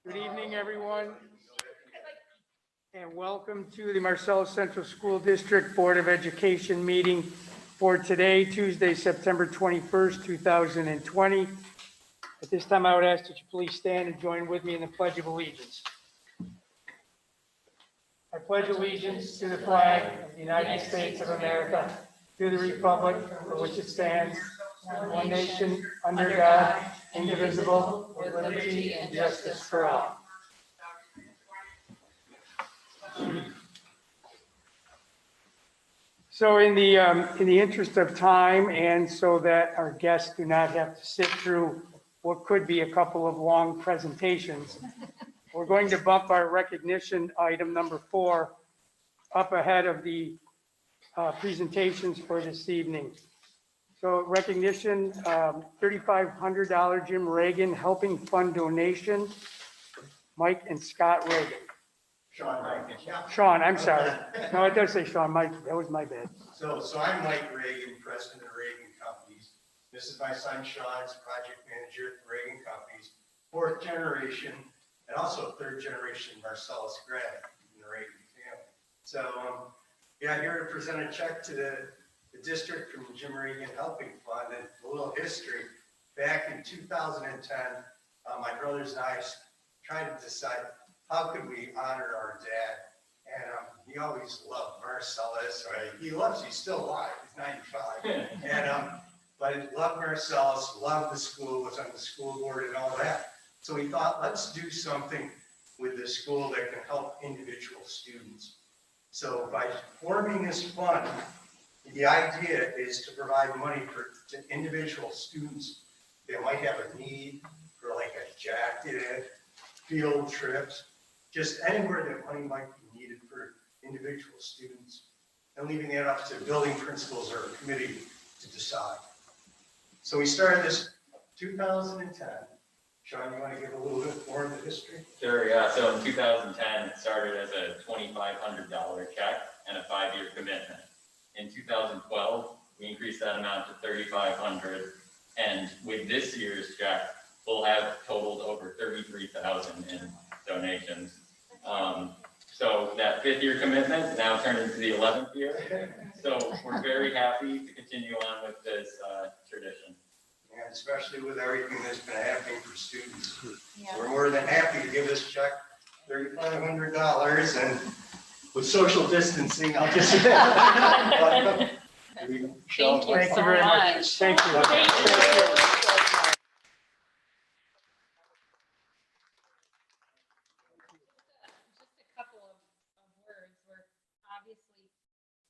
Good evening, everyone, and welcome to the Marcellus Central School District Board of Education meeting for today, Tuesday, September 21st, 2020. At this time, I would ask that you please stand and join with me in the Pledge of Allegiance. I pledge allegiance to the flag of the United States of America, to the republic for which it stands, one nation, under God, indivisible, with liberty and justice for all. So in the interest of time, and so that our guests do not have to sit through what could be a couple of long presentations, we're going to bump our recognition item number 4 up ahead of the presentations for this evening. So recognition, $3,500 Jim Reagan Helping Fund donation, Mike and Scott Reagan. Sean, I'm sorry. No, it does say Sean. Mike, that was my bad. So I'm Mike Reagan, president of Reagan Companies. This is my son Sean's project manager at the Reagan Companies, 4th generation, and also 3rd generation Marcellus grad in the Reagan family. So yeah, here to present a check to the district from Jim Reagan Helping Fund. And a little history. Back in 2010, my brothers and I tried to decide how could we honor our dad. And he always loved Marcellus. Right? He's still alive. He's 95. But he loved Marcellus, loved the school, was on the school board and all that. So we thought, let's do something with the school that can help individual students. So by forming this fund, the idea is to provide money to individual students that might have a need for like a jacket, field trips, just anywhere that money might be needed for individual students, and leaving that up to building principals or a committee to decide. So we started this 2010. Sean, you want to give a little bit more of the history? Sure, yeah. So in 2010, it started as a $2,500 check and a 5-year commitment. In 2012, we increased that amount to $3,500, and with this year's check, we'll have totaled over $33,000 in donations. So that 5th year commitment now turned into the 11th year. So we're very happy to continue on with this tradition. And especially with everything that's been happening for students. Yeah. So we're more than happy to give this check $3,500, and with social distancing, I'll just Thank you very much. Thank you. Just a couple of words. We're obviously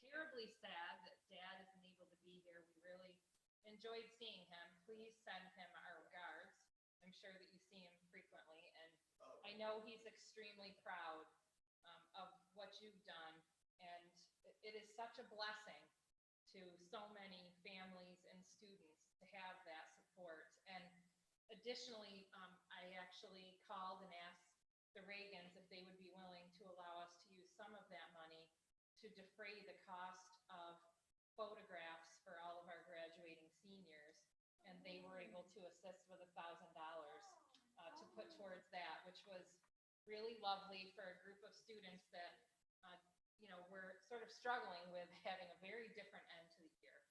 terribly sad that Dad isn't able to be here. We really enjoyed seeing him. Please send him our regards. I'm sure that you see him frequently, and I know he's extremely proud of what you've done, and it is such a blessing to so many families and students to have that support. And additionally, I actually called and asked the Reagans if they would be willing to allow us to use some of that money to defray the cost of photographs for all of our graduating seniors, and they were able to assist with $1,000 to put towards that, which was really lovely for a group of students that we're sort of struggling with having a very different end to the year.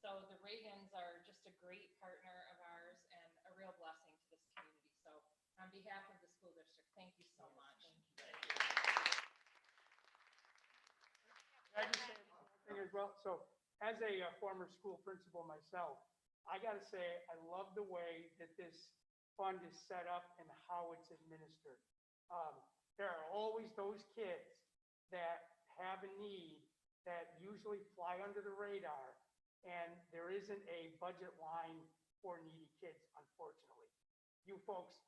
So the Reagans are just a great partner of ours and a real blessing to this community. So on behalf of the school district, thank you so much. Can I just say one thing as well? So as a former school principal myself, I got to say, I love the way that this fund is set up and how it's administered. There are always those kids that have a need that usually fly under the radar, and there isn't a budget line for needy kids, unfortunately. You folks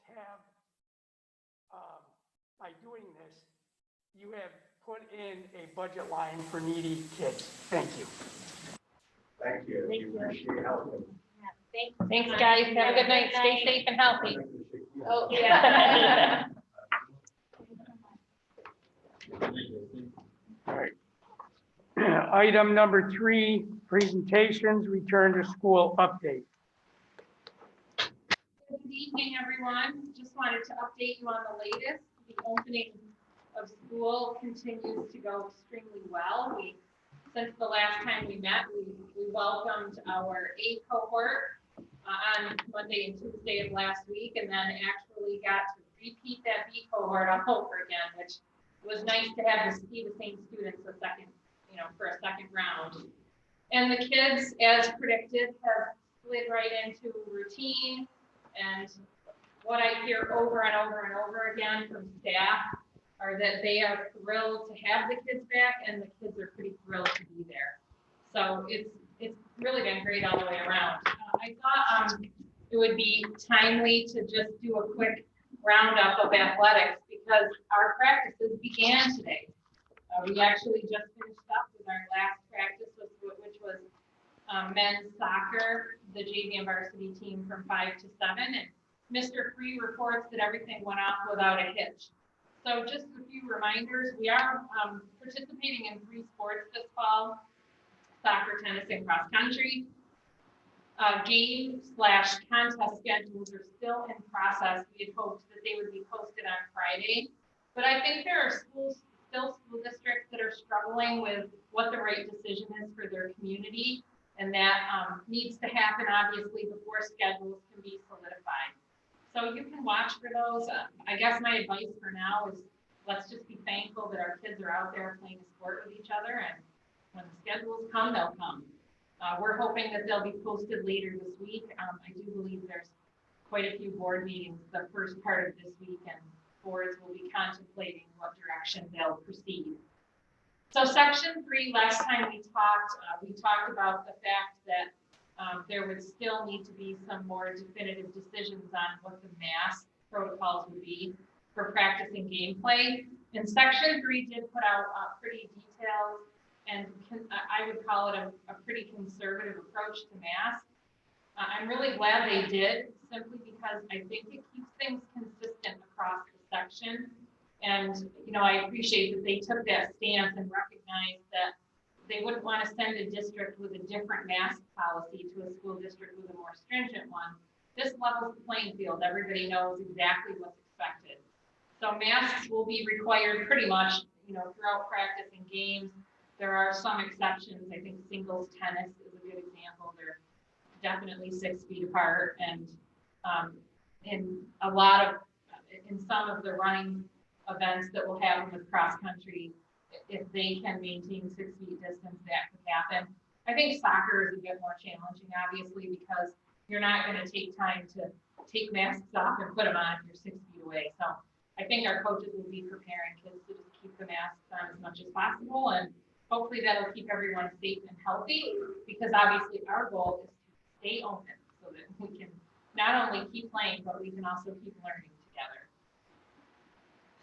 have, by doing this, you have put in a budget line for needy kids. Thank you. thank you. We appreciate helping. Thanks, guys. Have a good night. Stay safe and healthy. Oh, yeah. All right. Item number 3, presentations, return to school update. evening, everyone. Just wanted to update you on the latest. The opening of school continues to go extremely well. Since the last time we met, we welcomed our A cohort on Monday and Tuesday of last week, and then actually got to repeat that B cohort all over again, which was nice to have the same students for a second round. And the kids, as predicted, have slid right into routine. And what I hear over and over and over again from staff are that they are thrilled to have the kids back, and the kids are pretty thrilled to be there. So it's really been great all the way around. I thought it would be timely to just do a quick roundup of athletics because our practices began today. We actually just finished up with our last practice, which was men's soccer, the JV and varsity team from 5 to 7, and Mr. Free reports that everything went off without a hitch. So just a few reminders, we are participating in 3 sports this fall: soccer, tennis, and cross country. Game/contest schedules are still in process. We had hoped that they would be posted on Friday, but I think there are still school districts that are struggling with what the right decision is for their community, and that needs to happen obviously before schedules can be solidified. So you can watch for those. I guess my advice for now is let's just be thankful that our kids are out there playing a sport with each other, and when the schedules come, they'll come. We're hoping that they'll be posted later this week. I do believe there's quite a few board meetings the first part of this week, and boards will be contemplating what direction they'll proceed. So section 3, last time we talked about the fact that there would still need to be some more definitive decisions on what the mask protocols would be for practicing gameplay. And section 3 did put out pretty detailed, and I would call it a pretty conservative approach to masks. I'm really glad they did, simply because I think it keeps things consistent across the section. And, I appreciate that they took that stance and recognized that they wouldn't want to send a district with a different mask policy to a school district with a more stringent one. This levels the playing field. Everybody knows exactly what's expected. So masks will be required pretty much, throughout practice and games. There are some exceptions. I think singles tennis is a good example. They're definitely 6 feet apart, and in some of the running events that will happen with cross country, if they can maintain 6 feet distance, that could happen. I think soccer is a bit more challenging, obviously, because you're not going to take time to take masks off and put them on if you're 6 feet away. So I think our coaches will be preparing kids to just keep the masks on as much as possible, and hopefully that'll keep everyone safe and healthy, because obviously our goal is to stay open so that we can not only keep playing, but we can also keep learning together.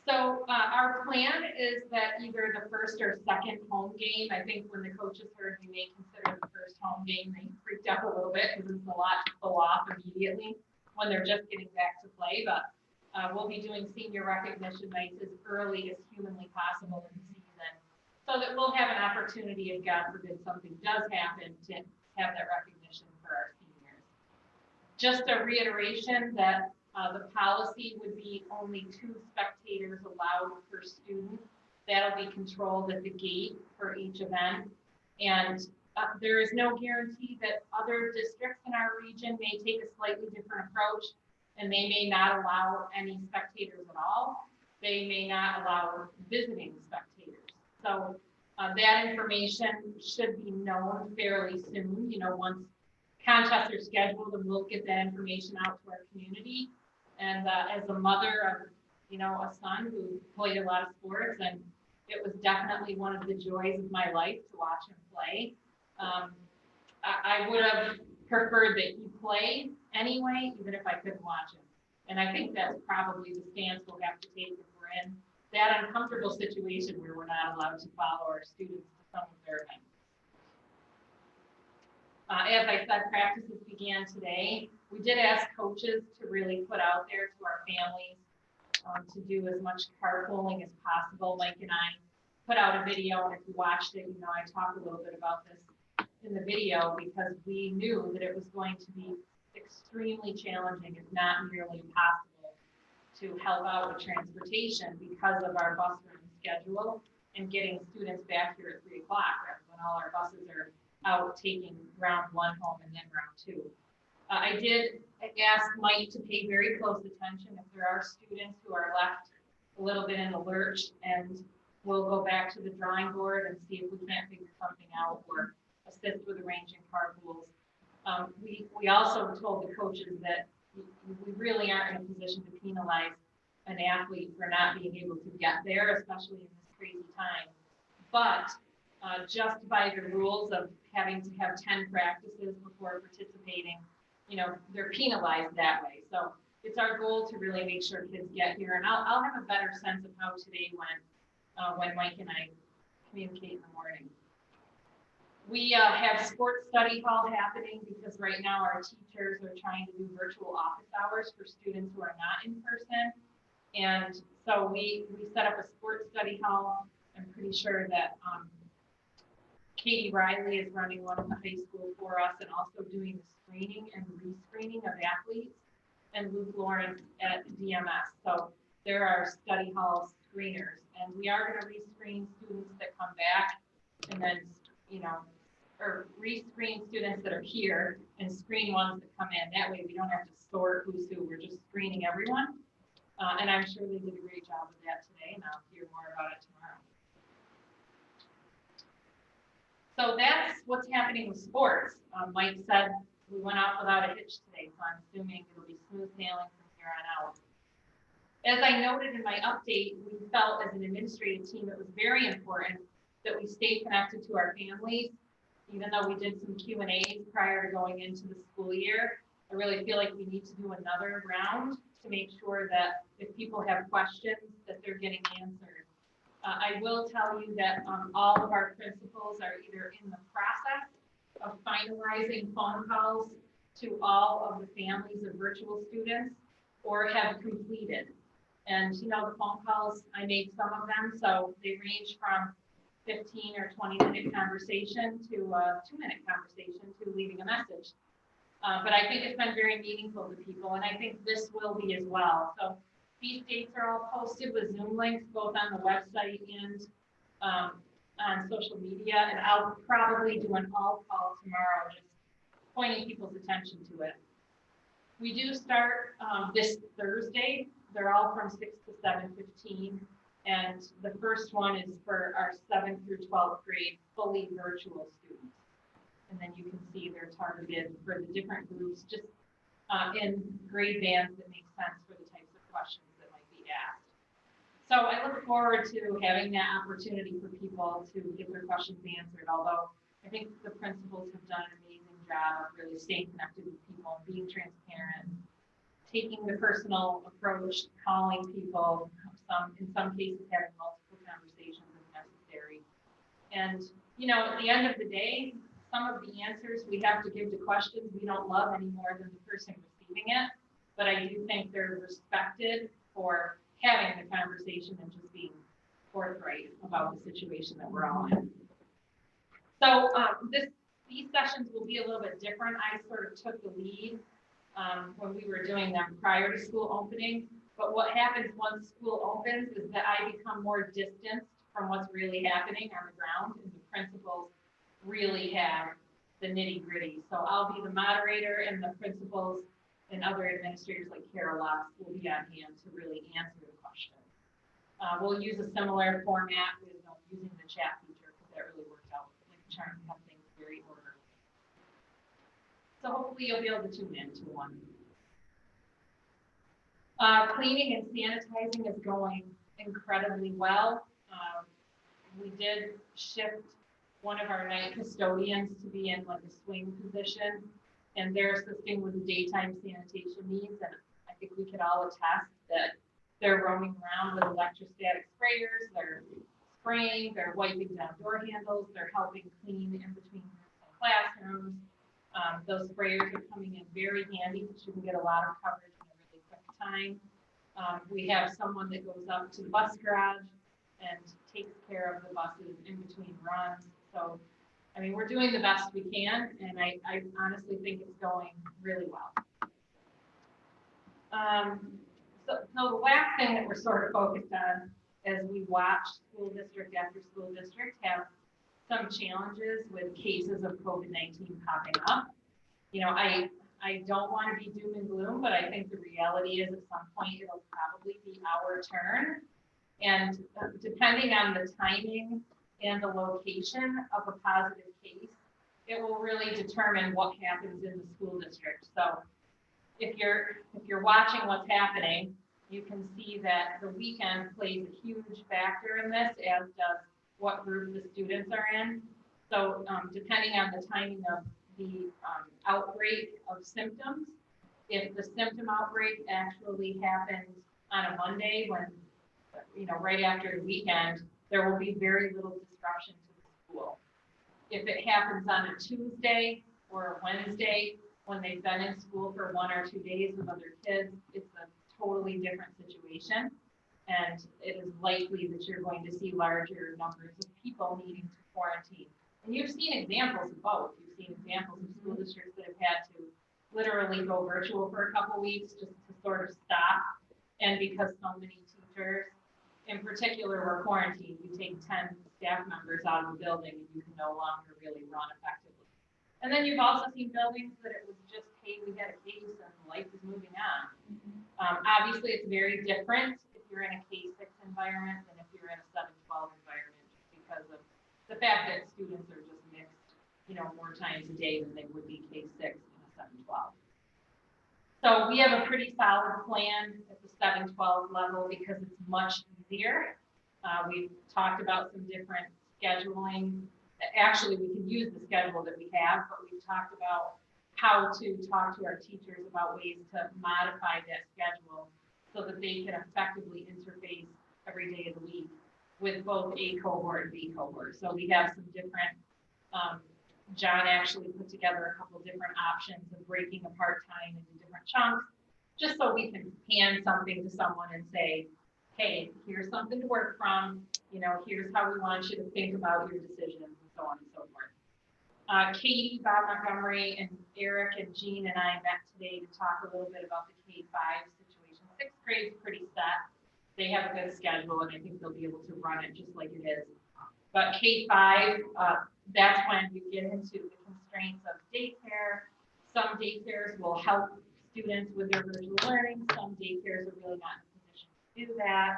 So our plan is that either the first or second home game, I think when the coaches heard we may consider the first home game, they freaked out a little bit because it's a lot to pull off immediately when they're just getting back to play. But we'll be doing senior recognition nights as early as humanly possible in the season, so that we'll have an opportunity, if God forbid something does happen, to have that recognition for our seniors. Just a reiteration that the policy would be only 2 spectators allowed per student. That'll be controlled at the gate for each event. And there is no guarantee that other districts in our region may take a slightly different approach, and they may not allow any spectators at all. They may not allow visiting spectators. So that information should be known fairly soon. Once contests are scheduled, and we'll get that information out to our community. And as a mother of, a son who played a lot of sports, and it was definitely one of the joys of my life to watch him play. I would have preferred that he play anyway, even if I couldn't watch him. And I think that's probably the stance we'll have to take if we're in that uncomfortable situation where we're not allowed to follow our students to some of their events. As I said, practices began today. We did ask coaches to really put out there to our families to do as much carpooling as possible. Mike and I put out a video, and if you watched it, I talked a little bit about this in the video, because we knew that it was going to be extremely challenging, if not nearly impossible, to help out with transportation because of our bus run schedule and getting students back here at 3 o'clock, when all our buses are out taking round 1 home and then round 2. I did ask Mike to pay very close attention if there are students who are left a little bit in the lurch, and we'll go back to the drawing board and see if we can't figure something out or assist with arranging carpools. We also told the coaches that we really aren't in a position to penalize an athlete for not being able to get there, especially in this crazy time. But just by the rules of having to have 10 practices before participating, they're penalized that way. So it's our goal to really make sure kids get here. And I'll have a better sense of how today went when Mike and I communicate in the morning. We have sports study hall happening because right now our teachers are trying to do virtual office hours for students who are not in person. And so we set up a sports study hall. I'm pretty sure that Katie Riley is running one at the high school for us and also doing the screening and rescreening of athletes, and Luke Lawrence at DMS. So there are study hall screeners, and we are going to rescreen students that come back, and then, or rescreen students that are here and screen ones that come in. That way we don't have to sort who's who. We're just screening everyone. And I'm sure they did a great job of that today, and I'll hear more about it tomorrow. So that's what's happening with sports. Mike said we went out without a hitch today, so I'm assuming it'll be smooth sailing from here on out. As I noted in my update, we felt as an administrative team it was very important that we stay connected to our families, even though we did some Q&As prior to going into the school year. I really feel like we need to do another round to make sure that if people have questions, that they're getting answered. I will tell you that all of our principals are either in the process of finalizing phone calls to all of the families of virtual students or have completed. And the phone calls, I made some of them, so they range from 15 or 20-minute conversation to a 2-minute conversation to leaving a message. But I think it's been very meaningful to people, and I think this will be as well. So these dates are all posted with Zoom links, both on the website and on social media, and I'll probably do an all call tomorrow, just pointing people's attention to it. We do start this Thursday. They're all from 6 to 7:15, and the first one is for our 7th through 12th grade fully virtual students. And then you can see they're targeted for the different groups, just in grade bands that make sense for the types of questions that might be asked. So I look forward to having that opportunity for people to get their questions answered, although I think the principals have done an amazing job of really staying connected with people, being transparent, taking the personal approach, calling people, in some cases having multiple conversations if necessary. And, at the end of the day, some of the answers we have to give to questions we don't love any more than the person receiving it, but I do think they're respected for having the conversation and just being forthright about the situation that we're all in. So these sessions will be a little bit different. I sort of took the lead when we were doing them prior to school opening, but what happens once school opens is that I become more distanced from what's really happening on the ground, and the principals really have the nitty gritty. So I'll be the moderator, and the principals and other administrators like Carol Lux will be on hand to really answer the question. We'll use a similar format with using the chat feature because that really worked out, like trying to have things very orderly. So hopefully you'll be able to tune in to one. Cleaning and sanitizing is going incredibly well. We did shift one of our night custodians to be in like a swing position, and they're assisting with the daytime sanitation needs. And I think we could all attest that they're roaming around with electrostatic sprayers, they're spraying, they're wiping down door handles, they're helping clean in between classrooms. Those sprayers are coming in very handy because you can get a lot of coverage in a really quick time. We have someone that goes up to the bus garage and takes care of the buses in between runs. So I mean, we're doing the best we can, and I honestly think it's going really well. So the last thing that we're sort of focused on as we watch school district after school district have some challenges with cases of COVID-19 popping up. You know, I don't want to be doom and gloom, but I think the reality is at some point it'll probably be our turn. And depending on the timing and the location of a positive case, it will really determine what happens in the school district. So if you're watching what's happening, you can see that the weekend plays a huge factor in this, as does what group the students are in. So depending on the timing of the outbreak of symptoms, if the symptom outbreak actually happens on a Monday, when, you know, right after the weekend, there will be very little disruption to the school. If it happens on a Tuesday or a Wednesday, when they've been in school for 1 or 2 days with other kids, it's a totally different situation. And it is likely that you're going to see larger numbers of people needing to quarantine. And you've seen examples of both. You've seen examples of school districts that have had to literally go virtual for a couple weeks just to sort of stop. And because so many teachers in particular were quarantined, you take 10 staff members out of the building and you can no longer really run effectively. And then you've also seen buildings that it was just, hey, we had a case and life is moving on. Obviously, it's very different if you're in a K-6 environment than if you're in a 7-12 environment, just because of the fact that students are just mixed, you know, more times a day than they would be K-6 in a 7-12. So we have a pretty solid plan at the 7-12 level because it's much easier. We've talked about some different scheduling. Actually, we can use the schedule that we have, but we've talked about how to talk to our teachers about ways to modify that schedule so that they can effectively interface every day of the week with both A cohort and B cohort. So we have some different, John actually put together a couple of different options of breaking apart time into different chunks, just so we can hand something to someone and say, hey, here's something to work from, you know, here's how we want you to think about your decisions, and so on and so forth. Katie, Bob Montgomery, and Eric and Jean and I met today to talk a little bit about the K-5 situation. 6th grade is pretty set. They have a good schedule, and I think they'll be able to run it just like it is. But K-5, that's when you get into the constraints of daycare. Some daycares will help students with their virtual learning. Some daycares are really not in a position to do that.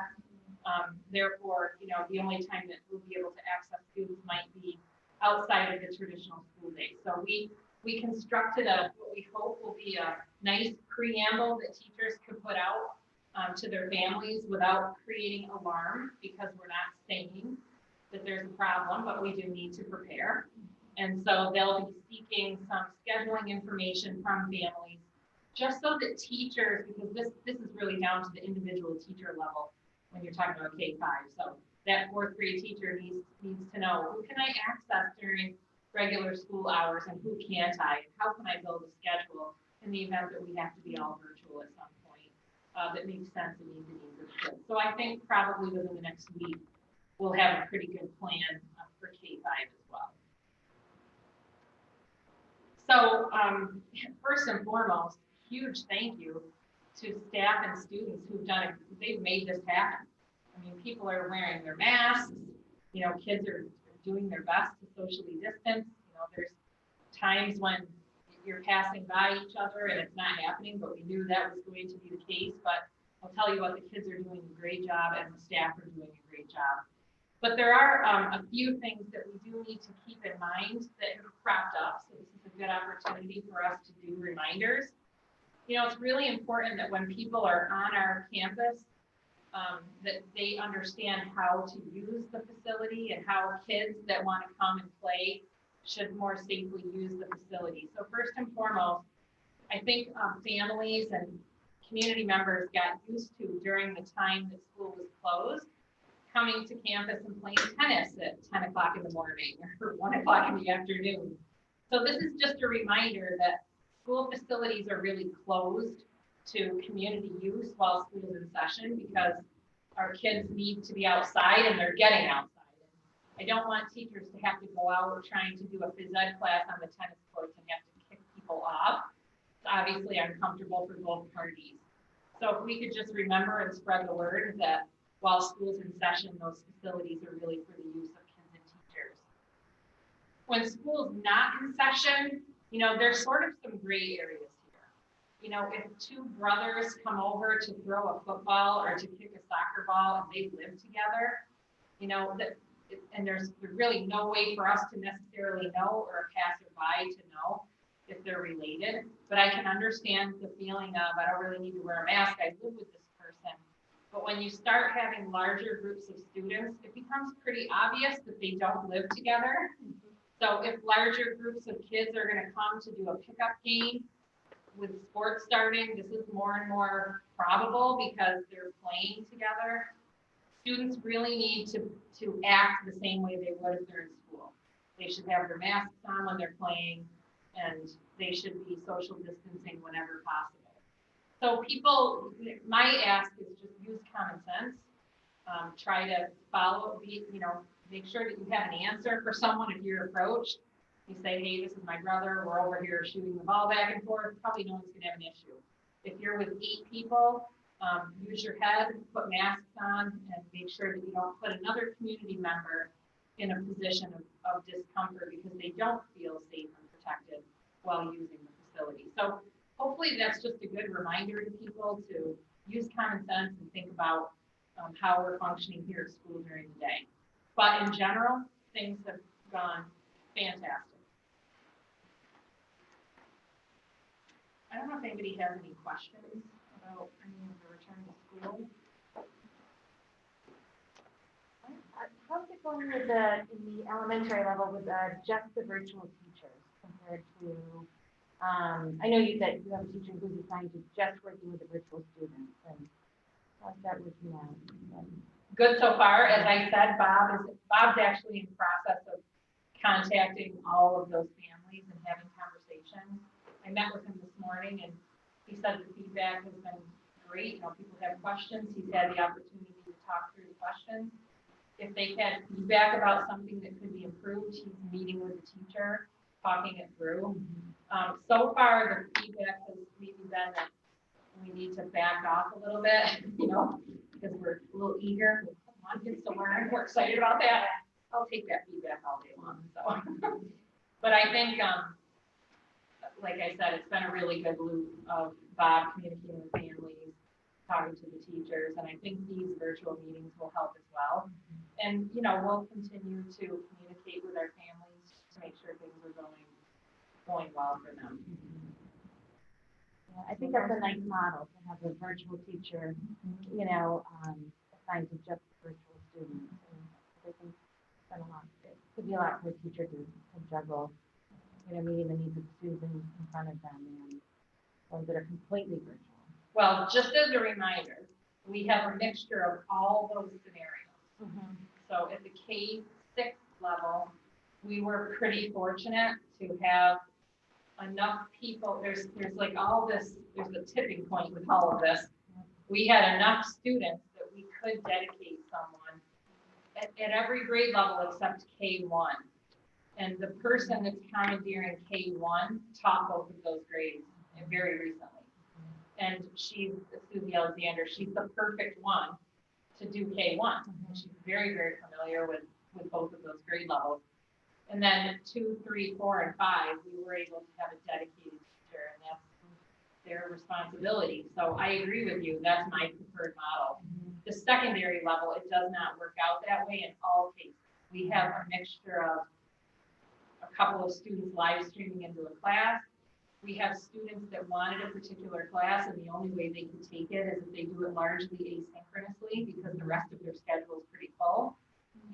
Therefore, you know, the only time that we'll be able to access students might be outside of the traditional school day. So we constructed what we hope will be a nice preamble that teachers can put out to their families without creating alarm, because we're not saying that there's a problem, but we do need to prepare. And so they'll be seeking some scheduling information from families, just so that teachers, because this is really down to the individual teacher level when you're talking about K-5. So that 4th grade teacher needs to know, who can I access during regular school hours and who can't I? How can I build a schedule in the event that we have to be all virtual at some point that makes sense and meets the needs of kids? So I think probably within the next week, we'll have a pretty good plan for K-5 as well. So first and foremost, huge thank you to staff and students who've done it. They've made this happen. I mean, people are wearing their masks, you know, kids are doing their best to socially distance. You know, there's times when you're passing by each other and it's not happening, but we knew that was going to be the case. But I'll tell you what, the kids are doing a great job and the staff are doing a great job. But there are a few things that we do need to keep in mind that have cropped up. So this is a good opportunity for us to do reminders. You know, it's really important that when people are on our campus, that they understand how to use the facility and how kids that want to come and play should more safely use the facility. So first and foremost, I think families and community members got used to, during the time that school was closed, coming to campus and playing tennis at 10 o'clock in the morning or 1 o'clock in the afternoon. So this is just a reminder that school facilities are really closed to community use while school's in session, because our kids need to be outside and they're getting outside. I don't want teachers to have to go out trying to do a phys ed class on the tennis courts and have to kick people off. It's obviously uncomfortable for both parties. So if we could just remember and spread the word that while school's in session, those facilities are really for the use of kids and teachers. When school's not in session, you know, there's sort of some gray areas here. You know, if two brothers come over to throw a football or to kick a soccer ball and they live together, you know, and there's really no way for us to necessarily know or a passerby to know if they're related, but I can understand the feeling of, I don't really need to wear a mask, I live with this person. But when you start having larger groups of students, it becomes pretty obvious that they don't live together. So if larger groups of kids are gonna come to do a pickup game with sports starting, this is more and more probable because they're playing together. Students really need to act the same way they would if they're in school. They should have their masks on when they're playing, and they should be social distancing whenever possible. So people, my ask is just use common sense. Try to follow, make sure that you have an answer for someone if you're approached. You say, hey, this is my brother, we're over here shooting the ball back and forth, probably no one's gonna have an issue. If you're with 8 people, use your head, put masks on, and make sure that you don't put another community member in a position of discomfort because they don't feel safe and protected while using the facility. So hopefully that's just a good reminder to people to use common sense and think about how we're functioning here at school during the day. But in general, things have gone fantastic. I don't know if anybody has any questions about any of the return to school. How's it going with in the elementary level with just the virtual teachers compared to, I know you said you have a teacher who's assigned to just working with the virtual students, and how's that working out? Good so far. As I said, Bob's actually in the process of contacting all of those families and having conversations. I met with him this morning and he said the feedback has been great. You know, people have questions. He's had the opportunity to talk through the questions. If they've had feedback about something that could be improved, he's meeting with the teacher, talking it through. So far, the feedback has maybe been that we need to back off a little bit, you know, because we're a little eager. We want kids to learn. We're excited about that. I'll take that feedback all day long. So, but I think, like I said, it's been a really good loop of Bob communicating with families, talking to the teachers, and I think these virtual meetings will help as well. And, you know, we'll continue to communicate with our families to make sure things are going well for them. Yeah, I think that's a nice model to have a virtual teacher, you know, assigned to just virtual students. And I think it's been a lot. It could be a lot for a teacher to juggle, you know, meeting the needs of students in front of them and ones that are completely virtual. Well, just as a reminder, we have a mixture of all those scenarios. So at the K-6 level, we were pretty fortunate to have enough people. There's like all this, there's a tipping point with all of this. We had enough students that we could dedicate someone at every grade level except K1. And the person that's commandeering K1 taught both of those grades very recently. And she's Susie Alexander. She's the perfect one to do K1. She's very, very familiar with both of those grade levels. And then 2, 3, 4, and 5, we were able to have a dedicated teacher, and that's their responsibility. So I agree with you. That's my preferred model. The secondary level, it does not work out that way in all cases. We have a mixture of a couple of students live streaming into a class. We have students that wanted a particular class, and the only way they could take it is if they do it largely asynchronously because the rest of their schedule is pretty full.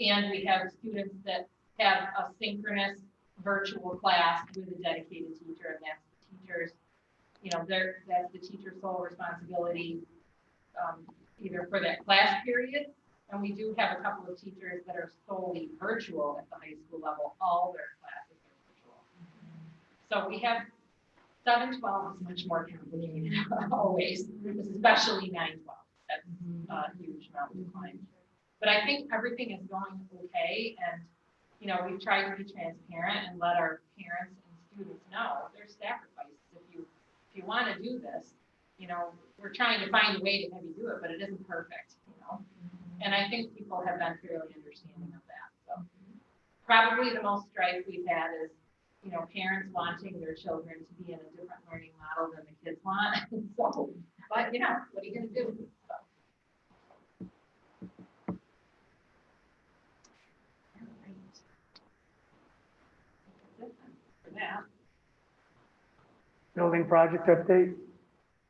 And we have students that have a synchronous virtual class with a dedicated teacher, and that's the teacher's, you know, that's the teacher's sole responsibility, either for that class period. And we do have a couple of teachers that are solely virtual at the high school level. All their classes are virtual. So we have 7-12 is much more complicated always, especially 9-12. That's a huge mountain to climb. But I think everything is going okay, and, you know, we've tried to be transparent and let our parents and students know there's sacrifices. If you want to do this, you know, we're trying to find a way to have you do it, but it isn't perfect, you know? And I think people have been fairly understanding of that, so. Probably the most strife we've had is, you know, parents wanting their children to be in a different learning model than the kids want, so, but, you know, what are you gonna do? So. All right. That's it then for that. Building project update.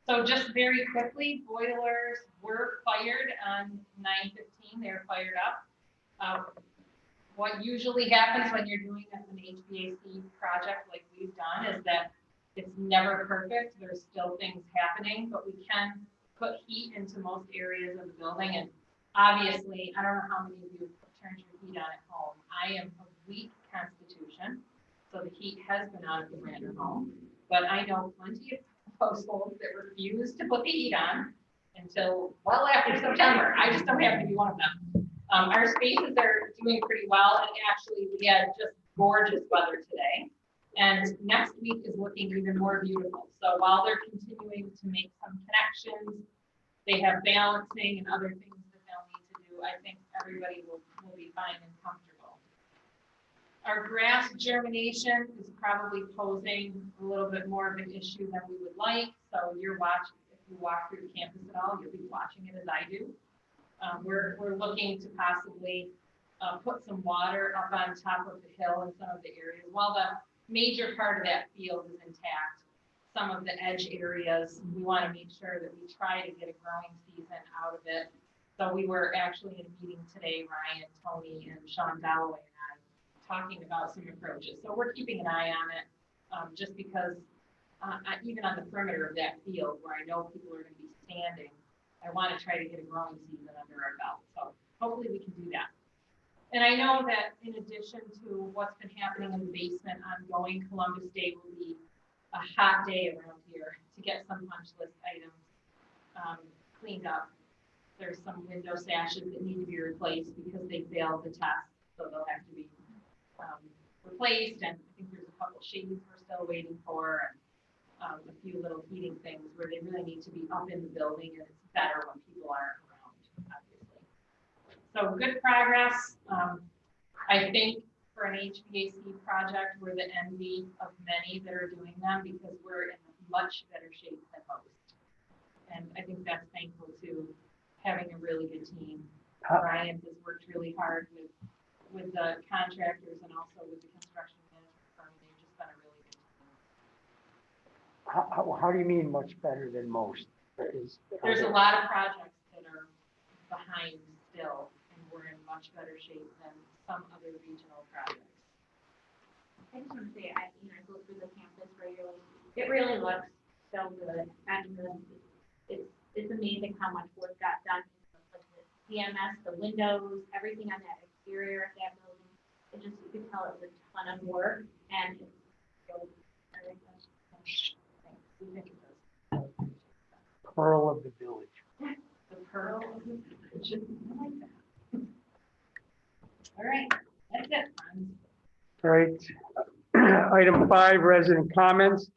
So just very quickly, boilers were fired on 9/15, they were fired up. What usually happens when you're doing an HVAC project like we've done is that it's never perfect, there's still things happening, but we can put heat into most areas of the building. And obviously, I don't know how many of you have turned your heat on at home. I am of weak constitution, so the heat has been on at the Brander home. But I know plenty of households that refuse to put the heat on until well after September. I just don't happen to be one of them. Our spaces are doing pretty well, and actually we had just gorgeous weather today. And next week is looking even more beautiful. So while they're continuing to make some connections, they have balancing and other things that they'll need to do. I think everybody will be fine and comfortable. Our grass germination is probably posing a little bit more of an issue than we would like. So you're watching, if you walk through the campus at all, you'll be watching it as I do. We're looking to possibly put some water up on top of the hill in some of the areas. While the major part of that field is intact, some of the edge areas, we want to make sure that we try to get a growing season out of it. So we were actually in a meeting today, Ryan, Tony, and Sean Dalloway and I, talking about some approaches. So we're keeping an eye on it, just because even on the perimeter of that field where I know people are going to be standing, I want to try to get a growing season under our belt. So hopefully we can do that. And I know that in addition to what's been happening in the basement ongoing, Columbus Day will be a hot day around here to get some punch list items cleaned up. There's some window sashes that need to be replaced because they failed the test. So they'll have to be replaced. And I think there's a couple shades we're still waiting for. And a few little heating things where they really need to be up in the building, and it's better when people aren't around, obviously. So good progress. I think for an HVAC project, we're the envy of many that are doing them because we're in much better shape than most. And I think that's thankful to having a really good team. Brian has worked really hard with the contractors and also with the construction management firm. They've just been a really good team. How do you mean much better than most? There's a lot of projects that are behind still, and we're in much better shape than some other regional projects. I just want to say, I go through the campus regularly. It really looks so good. And it's amazing how much work got done. Like the CMS, the windows, everything on that exterior of that building. It just, you can tell it's a ton of work, and it's so, I think that's, we think it does. Pearl of the village. The pearl of the village. I like that. All right, that's it, friends. All right. Item 5, resident comments.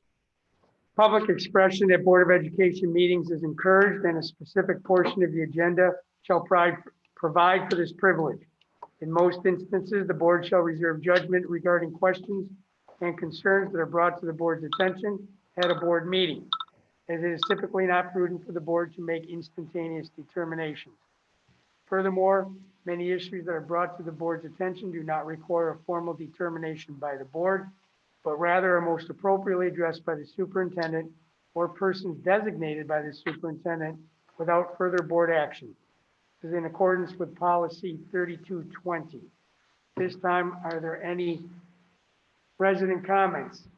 Public expression at Board of Education meetings is encouraged, and a specific portion of the agenda shall provide for this privilege. In most instances, the board shall reserve judgment regarding questions and concerns that are brought to the board's attention at a board meeting, as it is typically not prudent for the board to make instantaneous determinations. Furthermore, many issues that are brought to the board's attention do not require a formal determination by the board, but rather are most appropriately addressed by the superintendent or persons designated by the superintendent without further board action. This is in accordance with policy 3220. This time, are there any resident comments?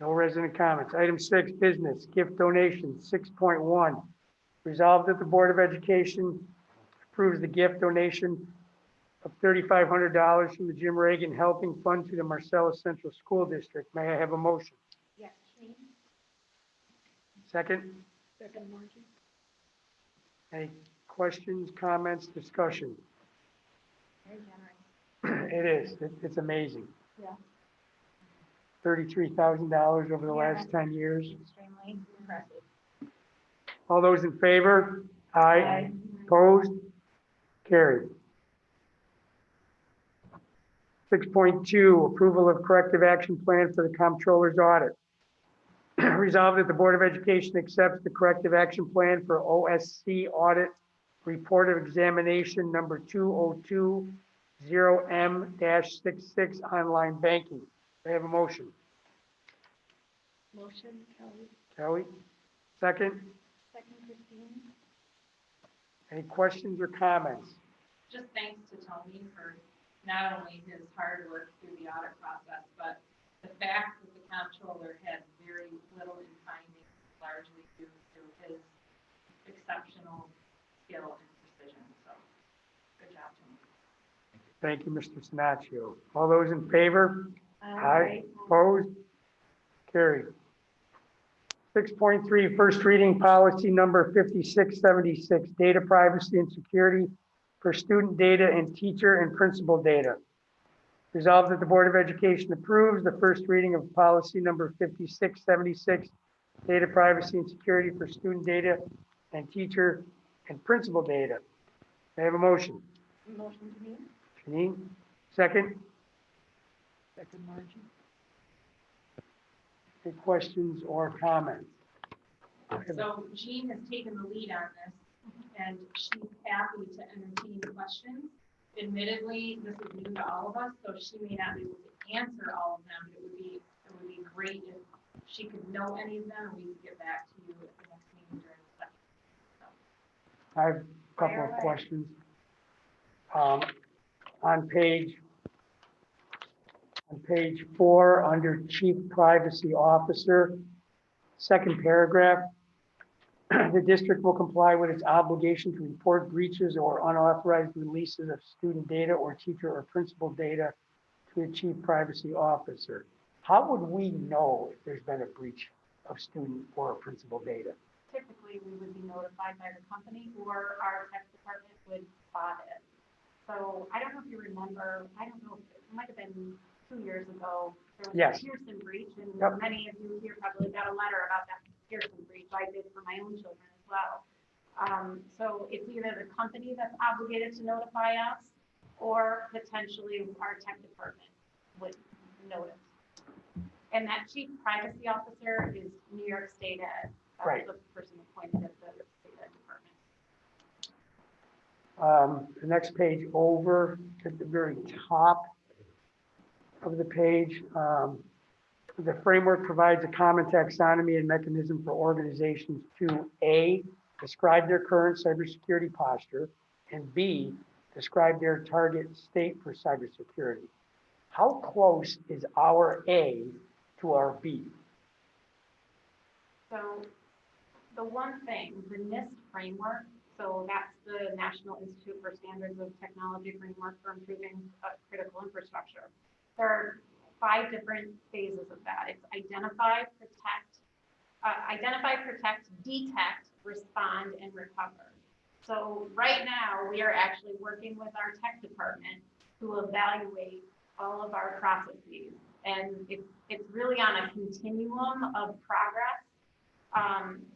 No resident comments. Item 6, business, gift donation, 6.1. Resolved that the Board of Education approves the gift donation of $3,500 from the Jim Reagan Helping Fund to the Marcellus Central School District. May I have a motion? Yes, Shane? Second? Any questions, comments, discussion? Very generous. It is, it's amazing. Yeah. $33,000 over the Yeah. last 10 years. Extremely impressive. All those in favor? Aye. Opposed? Carried. 6.2, approval of corrective action plan for the comptroller's audit. Resolved that the Board of Education accepts the corrective action plan for OSC audit report of examination number 2020M-66 online banking. May I have a motion? Motion, Kelly. Kelly, second. Second, Christine. Any questions or comments? Just thanks to Tony for not only his hard work through the audit process, but the fact that the comptroller had very little in findings, largely due to his exceptional skill and precision. So, good job, Tony. Thank you, Mr. Sinaccio. All those in favor? Aye. Opposed? Carried. 6.3, first reading policy number 5676, data privacy and security for student data and teacher and principal data. Resolved that the Board of Education approves the first reading of policy number 5676, data privacy and security for student data and teacher and principal data. May I have a motion? Motion to me. Janine, second. Second, Margie. Any questions or comments? So Jean has taken the lead on this, and she's happy to entertain questions. Admittedly, this is new to all of us, so she may not be able to answer all of them. It would be great if she could know any of them, and we could get back to you at the next meeting during the session. I have a couple of questions. On page 4, under Chief Privacy Officer, second paragraph, the district will comply with its obligation to report breaches or unauthorized releases of student data or teacher or principal data to the Chief Privacy Officer. How would we know if there's been a breach of student or principal data? Typically, we would be notified by the company or our tech department would spot it. So I don't know if you remember, I don't know, it might have been 2 years ago. There was Yes. a Pearson breach, and Yep. many of you here probably got a letter about that Pearson breach. I did for my own children as well. So it's either the company that's obligated to notify us, or potentially our tech department would notice. And that chief privacy officer is New York State Ed. Right. That's the person appointed at the State Ed department. The next page over, at the very top of the page, the framework provides a common taxonomy and mechanism for organizations to A, describe their current cybersecurity posture, and B, describe their target state for cybersecurity. How close is our A to our B? So the one thing, the NIST framework, so that's the National Institute for Standards of Technology framework for improving critical infrastructure. There are 5 different phases of that. It's identify, protect, detect, respond, and recover. So right now, we are actually working with our tech department to evaluate all of our processes. And it's really on a continuum of progress.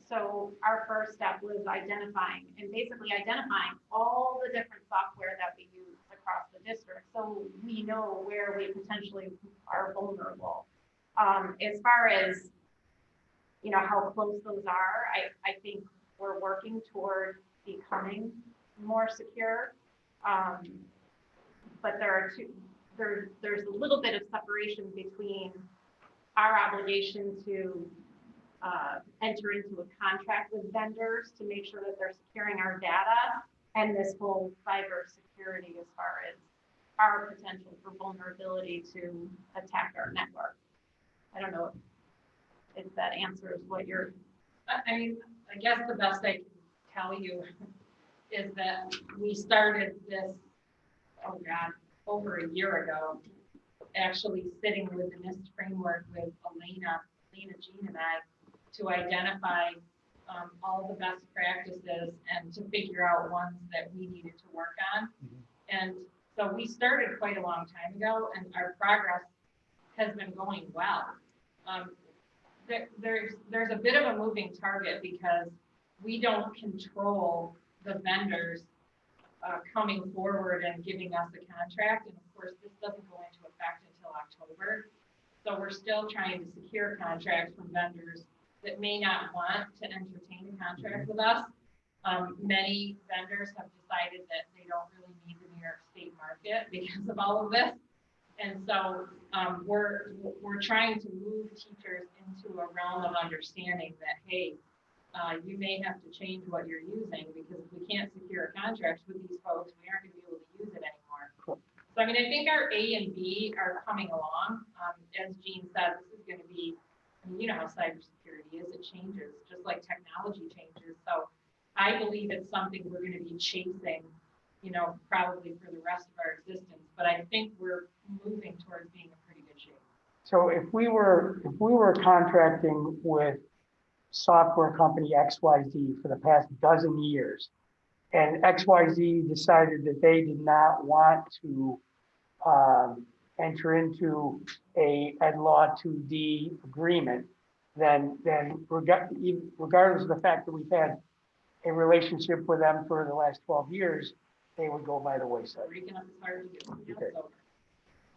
So our first step was identifying all the different software that we use across the district, so we know where we potentially are vulnerable. As far as, how close those are, I think we're working toward becoming more secure. But there's a little bit of separation between our obligation to enter into a contract with vendors to make sure that they're securing our data, and this whole cyber security as far as our potential for vulnerability to attack our network. I don't know if that answers what you're. I mean, I guess the best I can tell you is that we started this, over a year ago, actually sitting with the NIST framework with Elena, Jean, and I, to identify all the best practices and to figure out ones that we needed to work on. And so we started quite a long time ago, and our progress has been going well. There's a bit of a moving target because we don't control the vendors coming forward and giving us a contract. And of course, this doesn't go into effect until October. So we're still trying to secure contracts from vendors that may not want to entertain a contract with us. Many vendors have decided that they don't really need the New York State market because of all of this. And so we're trying to move teachers into a realm of understanding that, hey, you may have to change what you're using because if we can't secure contracts with these folks, we aren't going to be able to use it anymore. Cool. So, I mean, I think our A and B are coming along. As Jean said, this is going to be, I mean, you know how cybersecurity is, it changes, just like technology changes. So I believe it's something we're going to be chasing, you know, probably for the rest of our existence. But I think we're moving towards being in pretty good shape. So if we were contracting with software company XYZ for the past dozen years, and XYZ decided that they did not want to enter into a Ed Law 2D agreement, then regardless of the fact that we've had a relationship with them for the last 12 years, they would go by the wayside. Breaking up is hard to do. Okay. So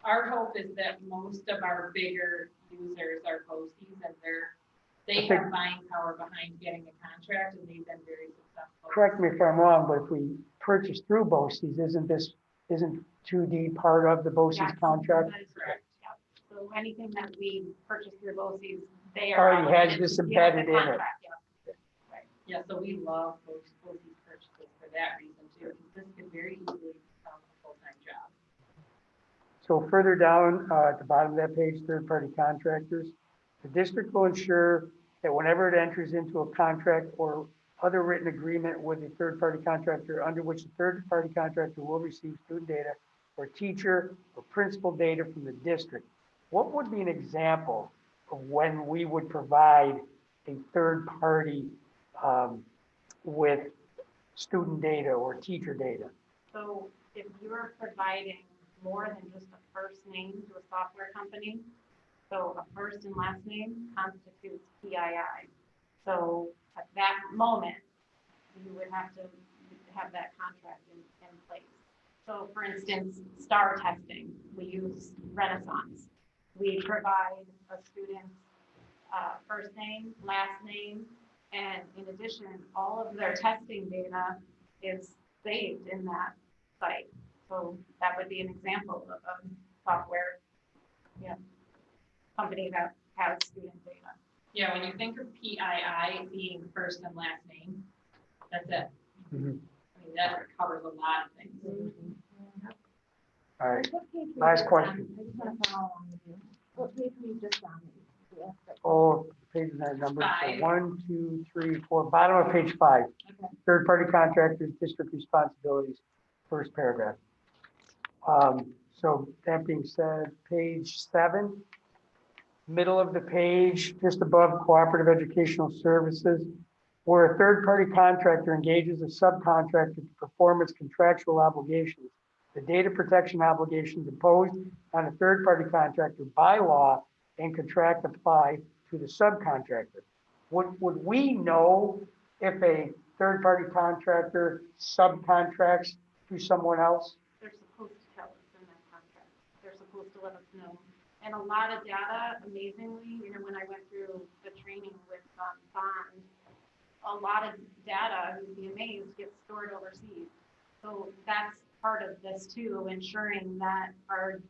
our hope is that most of our bigger users are BOCES, and they have buying power behind getting a contract, and they've been very successful. Correct me if I'm wrong, but if we purchase through BOCES, isn't 2D part of the BOCES Yes, contract? That is correct, yeah. So anything that we purchase through BOCES, they Already has obligated this to be on the embedded in it. contract, yeah. Yeah, so we love BOCES purchases for that reason too, because this could very easily become a full-time job. So further down at the bottom of that page, third-party contractors, the district will ensure that whenever it enters into a contract or other written agreement with a third-party contractor under which the third-party contractor will receive student data or teacher or principal data from the district. What would be an example of when we would provide a third party with student data or teacher data? So if you're providing more than just a first name to a software company, so a first and last name constitutes PII. So at that moment, you would have to have that contract in place. So for instance, STAR testing, we use Renaissance. We provide a student's first name, last name, and in addition, all of their testing data is saved in that site. So that would be an example of a software company that has student data. Yeah, when you think of PII being first and last name, that's it. Mhm. I mean, that covers a lot of things. All right, What page were last you question. on? I just want to follow along with you. What page were you just on? The aspect. Oh, page and number, so 5. 1, 2, 3, 4, bottom of page 5. Okay. Third-party contractors, district responsibilities, first paragraph. So that being said, page 7, middle of the page, just above cooperative educational services, where a third-party contractor engages a subcontractor to perform its contractual obligations. The data protection obligations imposed on a third-party contractor by law and contract apply to the subcontractor. Would we know if a third-party contractor subcontracts to someone else? They're supposed to tell us in that contract. They're supposed to let us know. And a lot of data, amazingly, when I went through the training with Bond, a lot of data, you'd be amazed, gets stored overseas. So that's part of this too, ensuring that our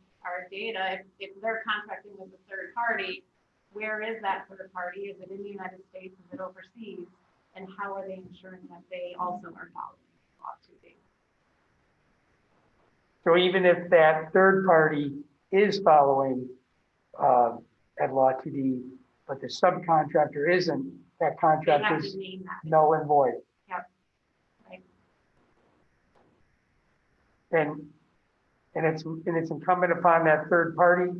data, if they're contracting with a third party, where is that third party? Is it in the United States? Is it overseas? And how are they ensuring that they also are following law 2D? So even if that third party is following Ed Law 2D, but the subcontractor isn't, that They contract have is to name that. null and void. Yep. Right. And it's incumbent upon that third party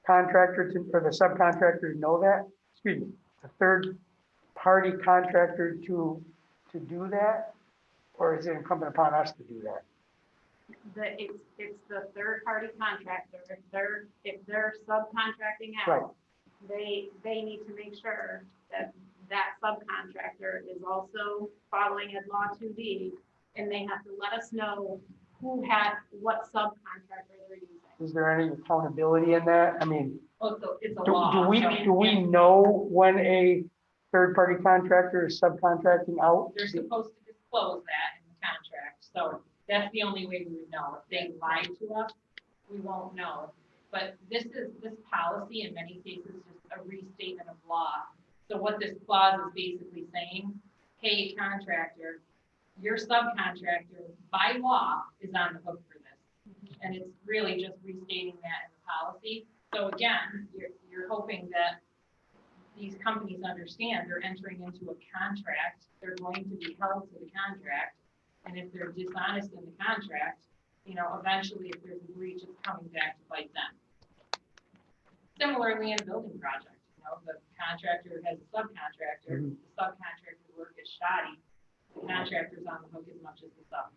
contractor or the subcontractor to know that, excuse me, the third party contractor to do that? Or is it incumbent upon us to do that? It's the third party contractor, if they're subcontracting Right. out, they need to make sure that that subcontractor is also following Ed Law 2D, and they have to let us know what subcontractor they're using. Is there any accountability in that? I mean, Oh, so it's a do law. we, so do we know when a third-party contractor is subcontracting out? They're supposed to disclose that in the contract, so that's the only way we would know. If they lie to us, we won't know. But this policy in many cases is just a restatement of law. So what this clause is basically saying, hey, contractor, your subcontractor by law is on the hook for this. And it's really just restating that in the policy. So again, you're hoping that these companies understand they're entering into a contract, they're going to be held to the contract. And if they're dishonest in the contract, eventually if there's a breach, it's coming back to bite them. Similarly in a building project, the contractor has a subcontractor, the subcontractor work is shoddy, the contractor's on the hook as much as the sub.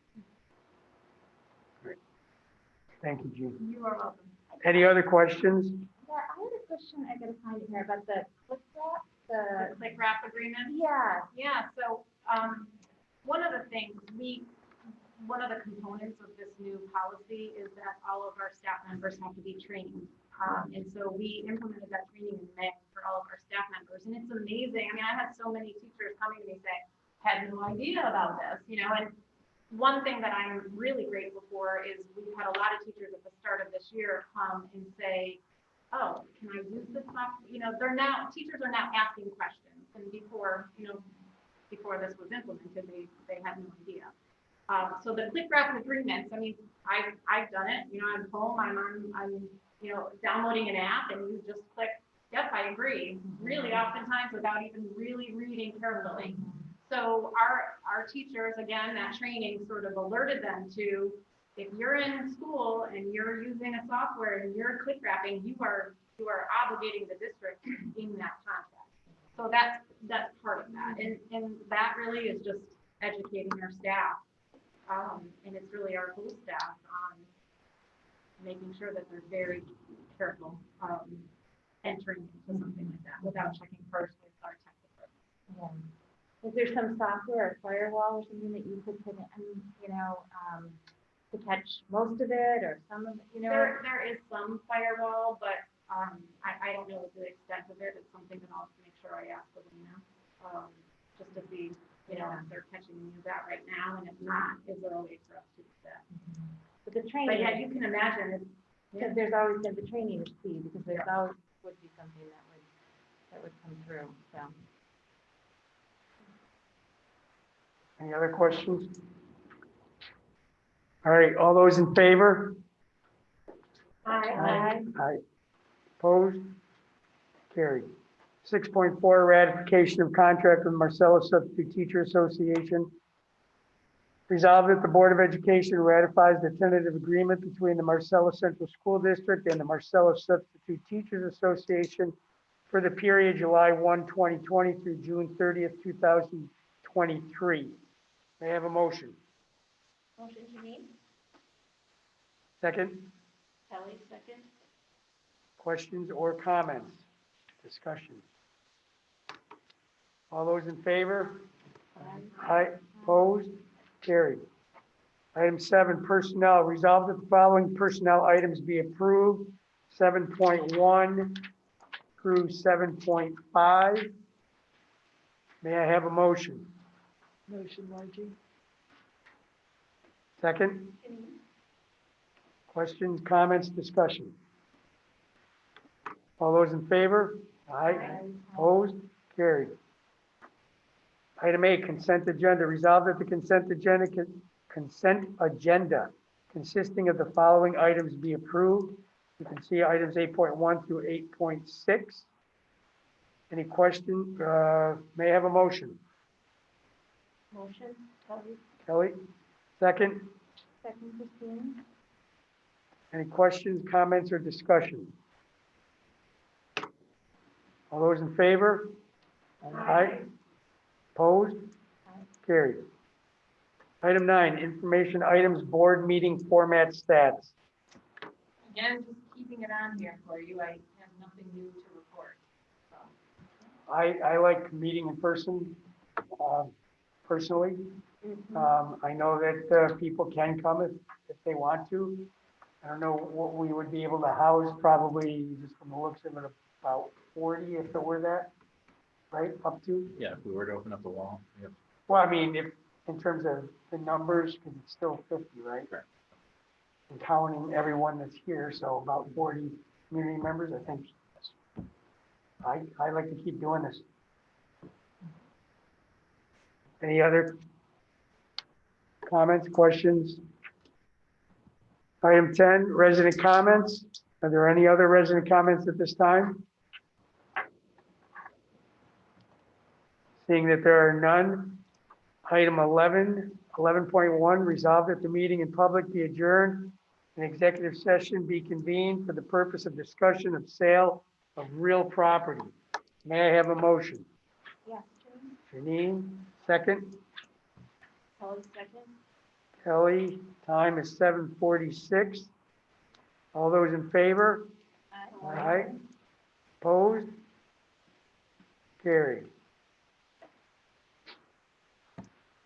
Thank you, Jean. You are welcome. Any other questions? Yeah, I had a question, I gotta find it here, about the click wrap, The click wrap agreement? yeah, Yeah, so, one of the things one of the components of this new policy is that all of our staff members have to be trained. And so we implemented that training in May for all of our staff members, and it's amazing. I mean, I had so many teachers coming to me say, had no idea about this, and one thing that I'm really grateful for is we've had a lot of teachers at the start of this year come and say, oh, can I use this stuff? Teachers are now asking questions, and before this was implemented, they had no idea. So the click wrap agreements, I mean, I've done it, I'm home, I'm downloading an app, and you just click, yep, I agree, really oftentimes without even really reading carefully. So our teachers, again, that training sort of alerted them to, if you're in school and you're using a software and you're click wrapping, you are obligating the district in that contract. So that's part of that. And that really is just educating our staff. And it's really our whole staff on making sure that they're very careful entering into something like that without checking first with our tech department. yeah. Is there some software or firewall or something that you could put in, to catch most of it or some of it, There is some firewall, but I don't know the extent of it. It's something that I'll make sure I ask Elena, just to see, if they're catching any of that right now, and if not, is there a way for us to do that? But the training. But yeah, you can imagine, Because there's always the training is key, because there's always would be something that would come through, so. Any other questions? All right, all those in favor? Aye. Aye. Opposed? Carried. 6.4, ratification of contract with Marcellus Substitute Teacher Association. Resolved that the Board of Education ratifies the tentative agreement between the Marcellus Central School District and the Marcellus Substitute Teachers Association for the period July 1, 2020 through June 30th, 2023. May I have a motion? motion Janine, Second? Kelly, second. Questions or comments? Discussion? All those in favor? Aye. Opposed? Carried. Item 7, personnel. Resolved that the following personnel items be approved, 7.1 through 7.5. May I have a motion? Motion, Margie. Second? Questions, comments, discussion? All those in favor? Aye. Opposed? Carried. Item 8, consent agenda. Resolved that the consent agenda consisting of the following items be approved. You can see items 8.1 through 8.6. Any question? May I have a motion? Motion, Kelly. Kelly? Second? Second, Christine. Any questions, comments, or discussion? All those in favor? Aye. Opposed? Carried. Item 9, information items, board meeting format stats. Again, just keeping it on here for you. I have nothing new to report. So, I like meeting in person, personally. I know that people can come if they want to. I don't know what we would be able to house, probably just from the looks of it, about 40 if it were that, right, up to? Yeah, if we were to open up the wall, yep. Well, I mean, if, in terms of the numbers, because it's still 50, right? Correct. And counting everyone that's here, so about 40 community members, I think. I like to keep doing this. Any other comments, questions? Item 10, resident comments. Are there any other resident comments at this time? Seeing that there are none. Item 11.1, resolved that the meeting in public be adjourned, an executive session be convened for the purpose of discussion of sale of real property. May I have a motion? Yes. Janine, second. Kelly, second. Kelly, time is 7:46. All those in favor? Aye. Opposed? Carried.